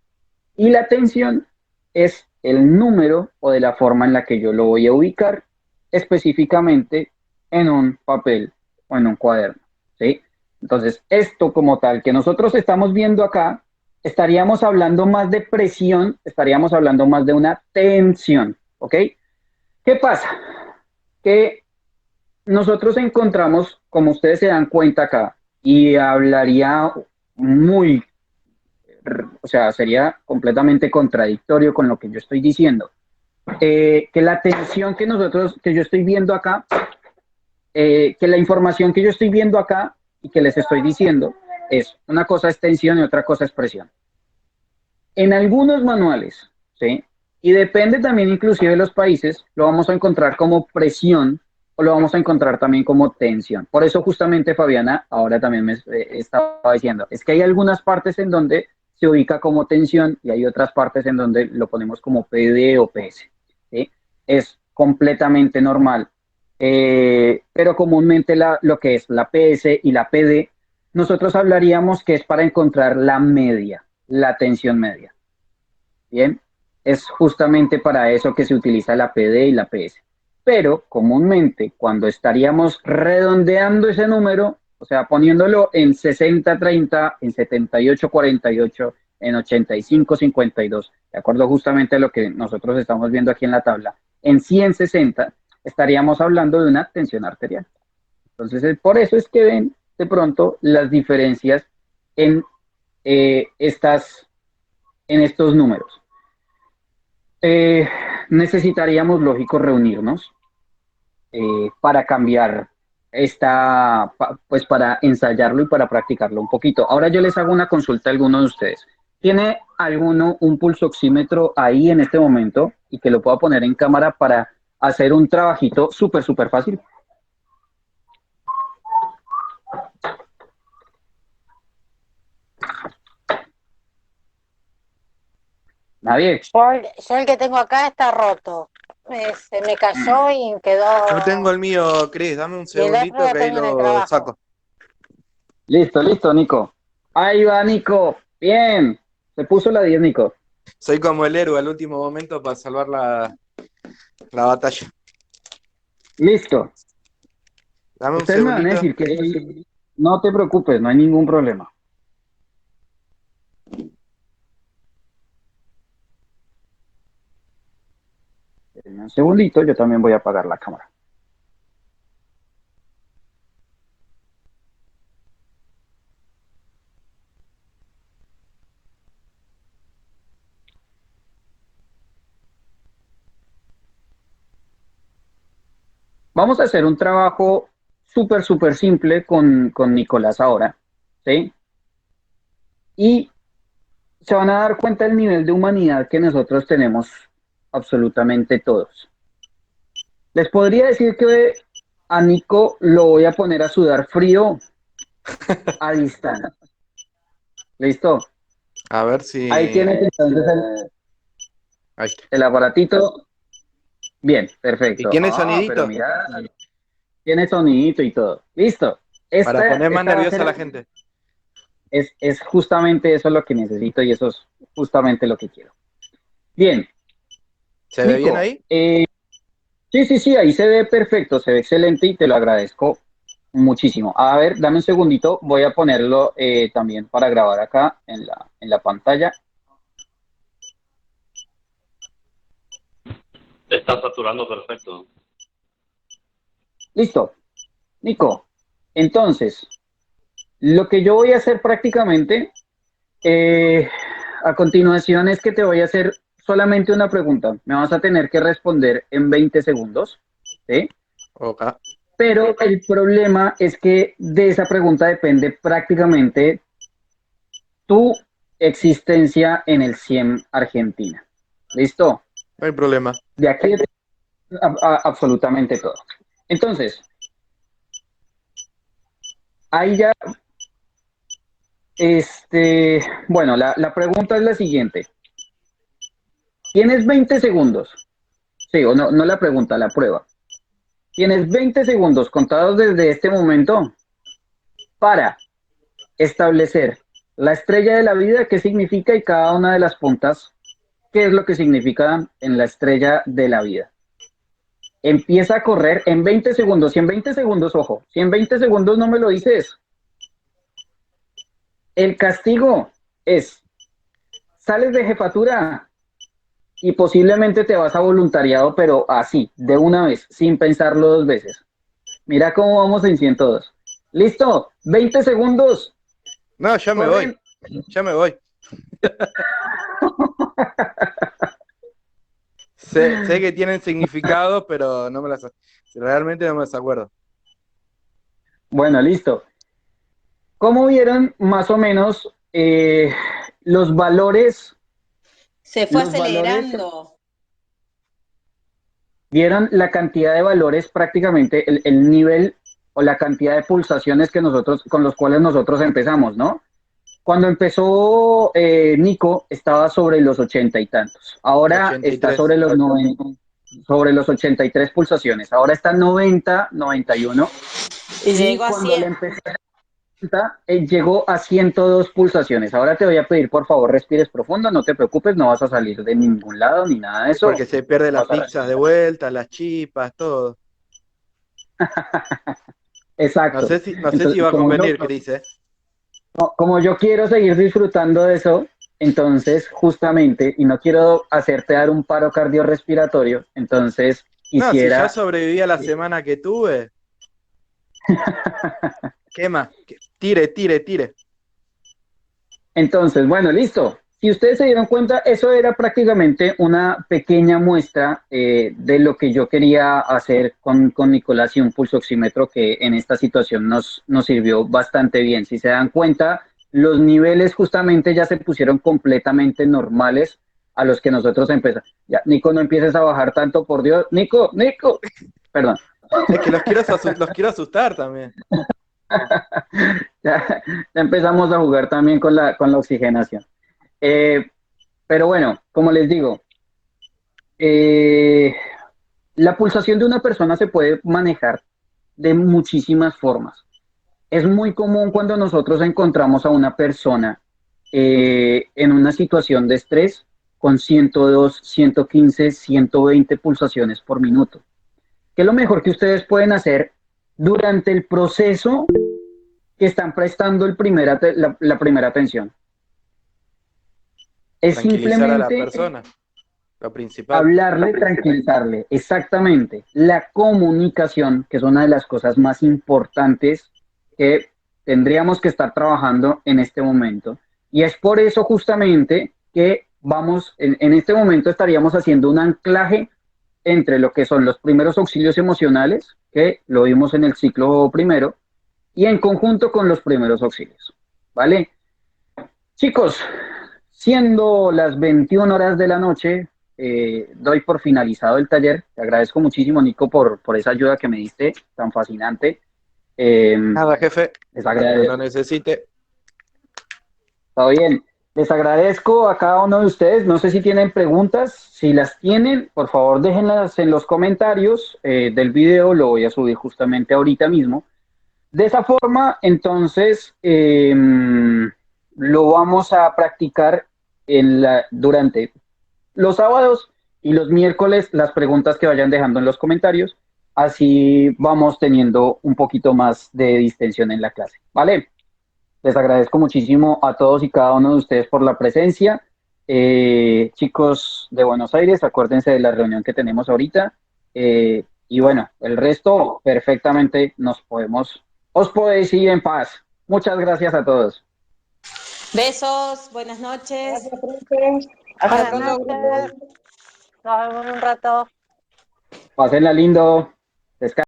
Y la tensión es el número o de la forma en la que yo lo voy a ubicar específicamente en un papel o en un cuaderno. ¿Sí? Entonces, esto como tal que nosotros estamos viendo acá, estaríamos hablando más de presión, estaríamos hablando más de una tensión. ¿Ok? ¿Qué pasa? Que nosotros encontramos, como ustedes se dan cuenta acá, y hablaría muy, o sea, sería completamente contradictorio con lo que yo estoy diciendo, que la tensión que yo estoy viendo acá, que la información que yo estoy viendo acá y que les estoy diciendo es una cosa es tensión y otra cosa es presión. En algunos manuales, ¿sí? Y depende también inclusive de los países, lo vamos a encontrar como presión o lo vamos a encontrar también como tensión. Por eso justamente Fabiana ahora también me estaba diciendo, es que hay algunas partes en donde se ubica como tensión y hay otras partes en donde lo ponemos como PD o PS. ¿Sí? es completamente normal. Pero comúnmente lo que es la PS y la PD, nosotros hablaríamos que es para encontrar la media, la tensión media. Bien, es justamente para eso que se utiliza la PD y la PS. Pero comúnmente cuando estaríamos redondeando ese número, o sea, poniéndolo en 60-30, en 78-48, en 85-52, de acuerdo justamente a lo que nosotros estamos viendo aquí en la tabla, en 100-60, estaríamos hablando de una tensión arterial. Entonces, por eso es que ven de pronto las diferencias en, en estos números. Necesitaríamos, lógico, reunirnos para cambiar pues para ensayarlo y para practicarlo un poquito. Ahora yo les hago una consulta a alguno de ustedes. ¿Tiene alguno un pulsoxímetro ahí en este momento y que lo pueda poner en cámara para hacer un trabajito súper, súper fácil? Nadie. Yo el que tengo acá está roto. Se me cayó y quedó. Yo tengo el mío, Cris, dame un Y el segundito otro lo que ahí tengo en el lo trabajo. saco. Listo, listo, Nico. Ahí va, Nico. Bien. Se puso la 10, Nico. Soy como el héroe al último momento para salvar la batalla. Listo. Dame un Ustedes me van a segundito. decir que no te preocupes, no hay ningún problema. Un segundito, yo también voy a apagar la cámara. Vamos a hacer un trabajo súper, súper simple con Nicolás ahora, ¿sí? Y se van a dar cuenta del nivel de humanidad que nosotros tenemos absolutamente todos. Les podría decir que a Nico lo voy a poner a sudar frío a distancia. ¿Listo? A ver si. Ahí tienes entonces Ahí está. el aparatito. Bien, ¿Y perfecto. tiene Pero sonidito? mira, tiene sonidito y todo. Listo. Para poner más esta va a nerviosa ser- a la gente. es justamente eso lo que necesito y eso es justamente lo que quiero. Bien, ¿Se ve Nico, bien ahí? sí, ahí se ve perfecto, se ve excelente y te lo agradezco muchísimo. A ver, dame un segundito, voy a ponerlo también para grabar acá en la pantalla. Está saturando perfecto. Listo, Nico. Entonces, lo que yo voy a hacer prácticamente a continuación es que te voy a hacer solamente una pregunta. Me vas a tener que responder en 20 segundos, ¿sí? Ok. Pero el problema es que de esa pregunta depende prácticamente tu existencia en el CIEM Argentina. ¿Listo? No hay problema. De aquí absolutamente todo. Entonces, ahí ya, bueno, la pregunta es la siguiente. Tienes 20 segundos. Sí, o no la pregunta, la prueba. Tienes 20 segundos contados desde este momento para establecer la estrella de la vida, qué significa y cada una de las puntas, qué es lo que significa en la estrella de la vida. Empieza a correr en 20 segundos. Si en 20 segundos, ojo, si en 20 segundos no me lo dices, el castigo es, sales de jefatura y posiblemente te vas a voluntariado, pero así, de una vez, sin pensarlo dos veces. Mira cómo vamos en 102. ¿Listo? 20 segundos. No, ya me voy. Ya me voy. sé que tienen significado, pero no me las realmente no me las acuerdo. Bueno, listo. ¿Cómo vieron más o menos los valores? Se fue Los valores- acelerando. ¿Vieron la cantidad de valores prácticamente, el nivel o la cantidad de pulsaciones que con los cuales nosotros empezamos, ¿no? Cuando empezó Nico estaba sobre los 80 y tantos. Ahora está 83. sobre los 90. sobre los 83 pulsaciones. Ahora está 90, 91. Y llegó a cuando le 100. empecé a dar, llegó a 102 pulsaciones. Ahora te voy a pedir, por favor, respires profundo, no te preocupes, no vas a salir de ningún lado ni nada de Es eso. porque se pierde las Vas a pizzas de vuelta, las chipas, todo. Exacto. No sé si Entonces, va a convenir, Cris, ¿eh? como yo quiero seguir disfrutando de eso, entonces justamente, y no quiero hacerte dar un paro cardiorrespiratorio, entonces No, si ya quisiera... sobreviví a la semana que tuve. ¿Qué más? Tire. Entonces, bueno, listo. Si ustedes se dieron cuenta, eso era prácticamente una pequeña muestra de lo que yo quería hacer con Nicolás y un pulso oxímetro que en esta situación nos sirvió bastante bien. Si se dan cuenta, los niveles justamente ya se pusieron completamente normales a los que nosotros empezamos. Ya, Nico, no empieces a bajar tanto, por Dios. Nico, perdón. Es que los quiero asustar también. ya, ya empezamos a jugar también con la oxigenación. Pero bueno, como les digo, la pulsación de una persona se puede manejar de muchísimas formas. Es muy común cuando nosotros encontramos a una persona en una situación de estrés con 102, 115, 120 pulsaciones por minuto. ¿Qué es lo mejor que ustedes pueden hacer durante el proceso que están prestando la primera atención? Es Tranquilizar a la simplemente persona, lo principal. hablarle, tranquilizarle. Exactamente. La comunicación, que es una de las cosas más importantes que tendríamos que estar trabajando en este momento. Y es por eso justamente que vamos, en este momento estaríamos haciendo un anclaje entre lo que son los primeros auxilios emocionales, que lo vimos en el ciclo primero, y en conjunto con los primeros auxilios. ¿Vale? Chicos, siendo las 21 horas de la noche, doy por finalizado el taller. Te agradezco muchísimo, Nico, por esa ayuda que me diste tan fascinante. Nada, jefe. Les agradezco. No necesite. Está bien. Les agradezco a cada uno de ustedes. No sé si tienen preguntas. Si las tienen, por favor, déjenlas en los comentarios del video. Lo voy a subir justamente ahorita mismo. De esa forma, entonces, lo vamos a practicar durante los sábados y los miércoles, las preguntas que vayan dejando en los comentarios. Así vamos teniendo un poquito más de distensión en la clase. ¿Vale? Les agradezco muchísimo a todos y cada uno de ustedes por la presencia. Chicos de Buenos Aires, acuérdense de la reunión que tenemos ahorita. Y bueno, el resto perfectamente os podéis ir en paz. Muchas gracias a todos. Besos, buenas noches. Gracias, profe. Hasta Buenas pronto. noches. Nos vemos en un rato. Pásenla lindo. Descansen.